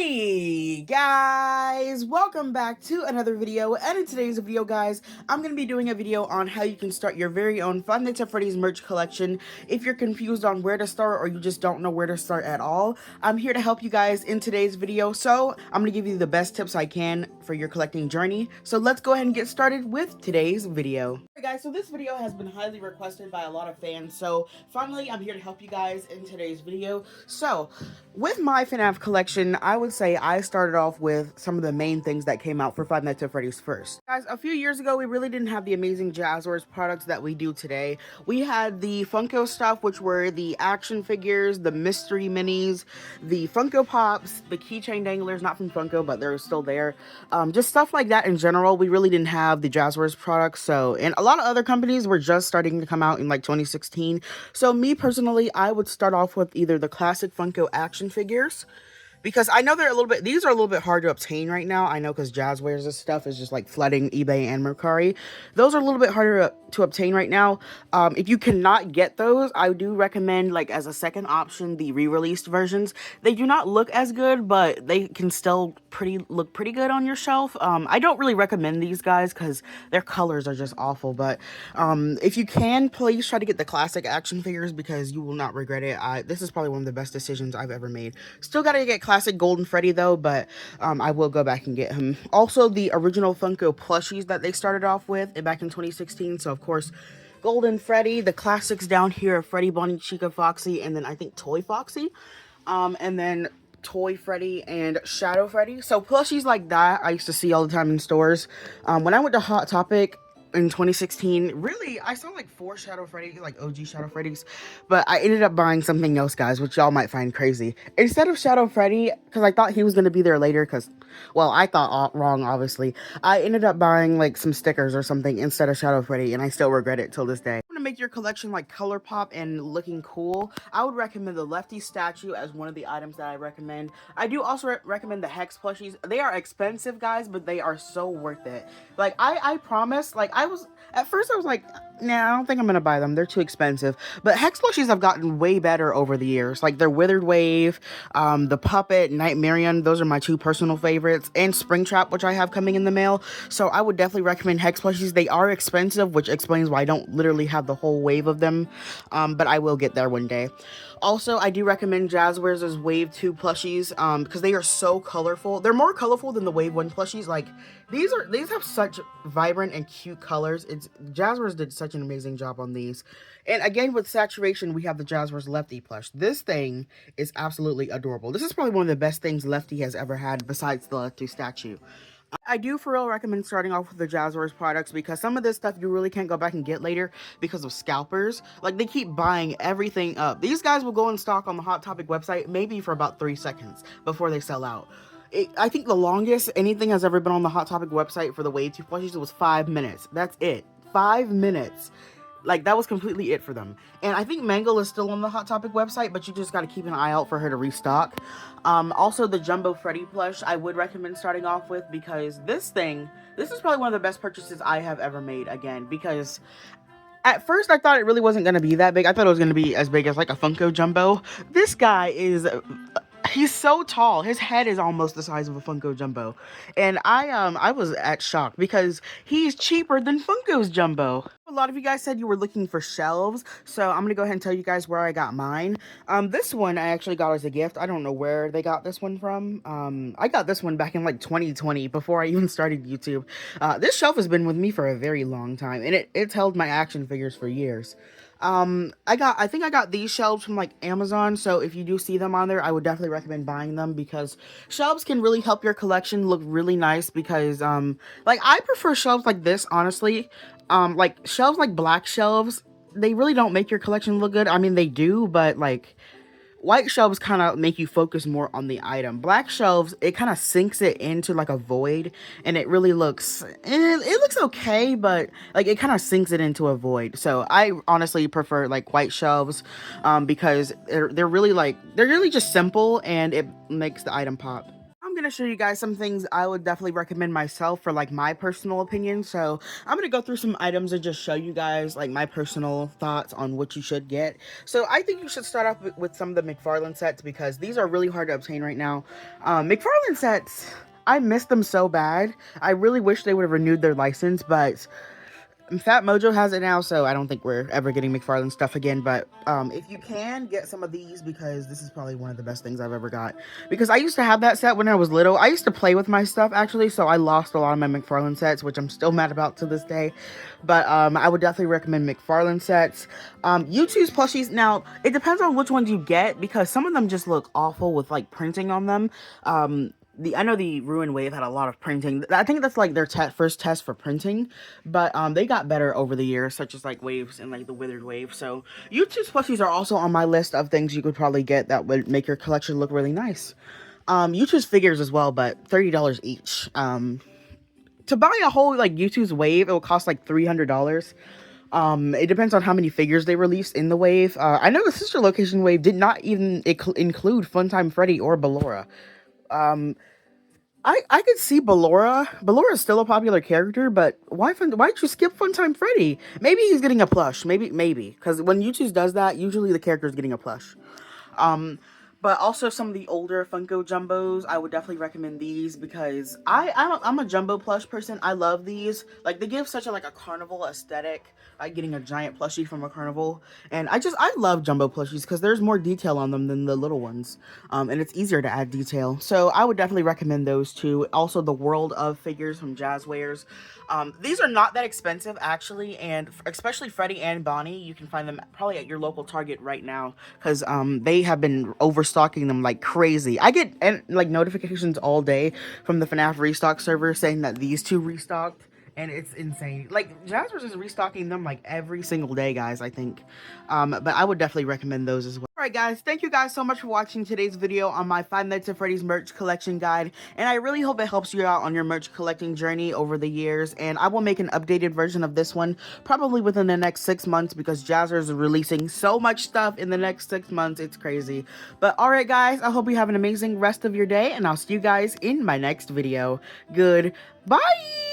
Hey guys, welcome back to another video, and in today's video guys, I'm going to be doing a video on how you can start your very own Five Nights at Freddy's merch collection. If you're confused on where to start or you just don't know where to start at all, I'm here to help you guys in today's video. So I'm going to give you the best tips I can for your collecting journey. So let's go ahead and get started with today's video. Alright guys, so this video has been highly requested by a lot of fans, so finally I'm here to help you guys in today's video. So with my FNAF collection, I would say I started off with some of the main things that came out for Five Nights at Freddy's first. Guys, a few years ago, we really didn't have the amazing Jazzwares products that we do today. We had the Funko stuff, which were the action figures, the mystery minis, the Funko Pops, the keychain danglers, not from Funko, but they're still there. Just stuff like that in general. We really didn't have the Jazzwares products, so, and a lot of other companies were just starting to come out in like 2016. So me personally, I would start off with either the classic Funko action figures, because I know they're these are a little bit hard to obtain right now. I know because Jazzwares' stuff is just like flooding eBay and Mercari. Those are a little bit harder to obtain right now. If you cannot get those, I do recommend, like, as a second option, the re-released versions. They do not look as good, but they can still look pretty good on your shelf. I don't really recommend these guys because their colors are just awful, but if you can, please try to get the classic action figures because you will not regret it. This is probably one of the best decisions I've ever made. Still gotta get classic Golden Freddy though, but I will go back and get him. Also, the original Funko plushies that they started off with back in 2016. So of course, Golden Freddy, the classics down here, Freddy, Bonnie, Chica, Foxy, and then I think Toy Foxy, and then Toy Freddy and Shadow Freddy. So plushies like that I used to see all the time in stores. When I went to Hot Topic in 2016, really, I saw like 4 Shadow Freddy, like OG Shadow Freddys, but I ended up buying something else, guys, which y'all might find crazy. Instead of Shadow Freddy, because I thought he was going to be there later, because, well, I thought wrong, obviously. I ended up buying like some stickers or something instead of Shadow Freddy, and I still regret it till this day. To make your collection like color pop and looking cool, I would recommend the Lefty statue as one of the items that I recommend. I do also recommend the Hex plushies. They are expensive, guys, but they are so worth it. Like, I promise, like, at first I was like, nah, I don't think I'm gonna buy them, they're too expensive, but Hex plushies have gotten way better over the years. Like their Withered Wave, the Puppet, Nightmarion, those are my 2 personal favorites, and Springtrap, which I have coming in the mail. So I would definitely recommend Hex plushies. They are expensive, which explains why I don't literally have the whole wave of them, but I will get there one day. Also, I do recommend Jazzwares' Wave 2 plushies, because they are so colorful. They're more colorful than the Wave 1 plushies. Like, these have such vibrant and cute colors. Jazzwares did such an amazing job on these. And again, with saturation, we have the Jazzwares Lefty plush. This thing is absolutely adorable. This is probably one of the best things Lefty has ever had besides the Lefty statue. I do for real recommend starting off with the Jazzwares products because some of this stuff you really can't go back and get later because of scalpers. Like, they keep buying everything up. These guys will go in stock on the Hot Topic website maybe for about 3 seconds before they sell out. I think the longest anything has ever been on the Hot Topic website for the Wave 2 plushies was 5 minutes. That's it. 5 minutes. Like, that was completely it for them. And I think Mangle is still on the Hot Topic website, but you just got to keep an eye out for her to restock. Also, the Jumbo Freddy plush, I would recommend starting off with because this is probably one of the best purchases I have ever made, again, because at first I thought it really wasn't going to be that big. I thought it was going to be as big as like a Funko Jumbo. This guy he's so tall. His head is almost the size of a Funko Jumbo. And I was at shock because he's cheaper than Funko's Jumbo. A lot of you guys said you were looking for shelves, so I'm gonna go ahead and tell you guys where I got mine. This one I actually got as a gift. I don't know where they got this one from. I got this one back in like 2020 before I even started YouTube. This shelf has been with me for a very long time, and it's held my action figures for years. I think I got these shelves from like Amazon, so if you do see them on there, I would definitely recommend buying them because shelves can really help your collection look really nice because, like, I prefer shelves like this, honestly. Like, shelves like black shelves, they really don't make your collection look good. I mean, they do, but, like, white shelves kind of make you focus more on the item. Black shelves, it kind of sinks it into like a void, and it really looks, it looks okay, but like it kind of sinks it into a void. So I honestly prefer like white shelves, because they're really just simple and it makes the item pop. going to show you guys some things I would definitely recommend myself for like my personal opinion. So I'm going to go through some items and just show you guys like my personal thoughts on what you should get. So I think you should start off with some of the McFarlane sets because these are really hard to obtain right now. McFarlane sets, I miss them so bad. I really wish they would have renewed their license, but Fat Mojo has it now, so I don't think we're ever getting McFarlane stuff again. But if you can, get some of these because this is probably one of the best things I've ever got. Because I used to have that set when I was little. I used to play with my stuff, actually, so I lost a lot of my McFarlane sets, which I'm still mad about to this day. But I would definitely recommend McFarlane sets. U2's plushies, now, it depends on which ones you get because some of them just look awful with, like, printing on them. I know the Ruin Wave had a lot of printing. I think that's like their first test for printing, but they got better over the years, such as like Waves and like the Withered Wave. So U2's plushies are also on my list of things you could probably get that would make your collection look really nice. U2's figures as well, but $30 each. To buy a whole like U2's Wave, it will cost like $300. It depends on how many figures they released in the wave. I know the sister location wave did not even include Funtime Freddy or Ballora. I could see Ballora. Ballora is still a popular character, but why'd you skip Funtime Freddy? Maybe he's getting a plush. Maybe, because when YouTube does that, usually the character is getting a plush. Um, but also some of the older Funko Jumbos, I would definitely recommend these because I'm a Jumbo plush person. I love these. Like, they give such a, like, a carnival aesthetic, like getting a giant plushie from a carnival. And I love Jumbo plushies because there's more detail on them than the little ones. And it's easier to add detail. So I would definitely recommend those two. Also, the World of figures from Jazzwares. These are not that expensive, actually, and especially Freddy and Bonnie, you can find them probably at your local Target right now because they have been overstocking them like crazy. I get like notifications all day from the FNAF restock server saying that these two restocked, and it's insane. Like, Jazzwares is restocking them like every single day, guys, I think. But I would definitely recommend those as well. Alright guys, thank you guys so much for watching today's video on my Five Nights at Freddy's merch collection guide, and I really hope it helps you out on your merch collecting journey over the years, and I will make an updated version of this one probably within the next 6 months because Jazzwares is releasing so much stuff in the next 6 months, it's crazy. But alright guys, I hope you have an amazing rest of your day, and I'll see you guys in my next video. Goodbye!